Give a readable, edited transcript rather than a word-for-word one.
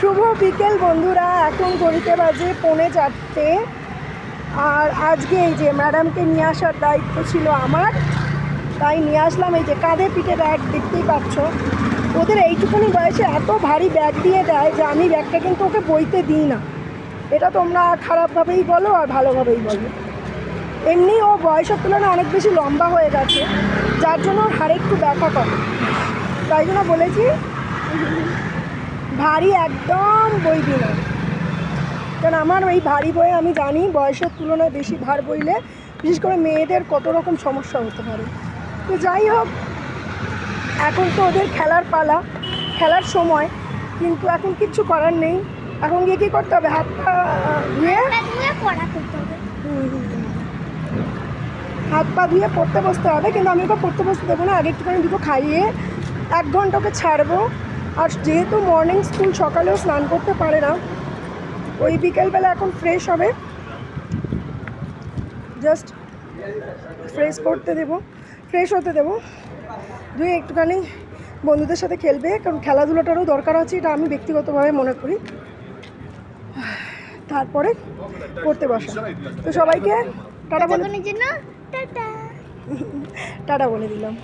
শুভ বিকেল বন্ধুরা, এখন ঘড়িতে বাজে 3:45। আর আজকে এই যে ম্যাডামকে নিয়ে আসার দায়িত্ব ছিল আমার, তাই নিয়ে আসলাম। এই যে কাঁধে পিঠে ব্যাগ দেখতেই পাচ্ছ। ওদের এইটুকুনি বয়সে এত ভারী ব্যাগ দিয়ে দেয় যে আমি ব্যাগটা কিন্তু ওকে বইতে দিই না। এটা তোমরা খারাপভাবেই বলো আর ভালোভাবেই বলো। এমনি ও বয়সের তুলনায় অনেক বেশি লম্বা হয়ে গেছে, যার জন্য ওর হাড়ে একটু ব্যথা করে। তাই জন্য বলেছি ভারী একদম বই দিই না, কারণ আমার এই ভারী বয়ে আমি জানি বয়সের তুলনায় বেশি ভার বইলে বিশেষ করে মেয়েদের কত রকম সমস্যা হতে পারে। তো যাই হোক, এখন তো ওদের খেলার পালা, খেলার সময়, কিন্তু এখন কিচ্ছু করার নেই। এখন গিয়ে কী করতে হবে? হাত পা ধুয়ে হাত পা ধুয়ে পড়তে বসতে হবে। কিন্তু আমি ওকে পড়তে বসতে দেবো না, আগে একটুখানি দুটো খাইয়ে 1 ঘন্টা ওকে ছাড়বো। আর যেহেতু মর্নিং স্কুল, সকালেও স্নান করতে পারে না, ওই বিকেলবেলা এখন ফ্রেশ হবে, জাস্ট ফ্রেশ করতে দেবো, ফ্রেশ হতে দেবো, ধুয়ে একটুখানি বন্ধুদের সাথে খেলবে, কারণ খেলাধুলাটারও দরকার আছে, এটা আমি ব্যক্তিগতভাবে মনে করি। তারপরে পড়তে বসা। তো সবাইকে টাটা বলে দিলাম।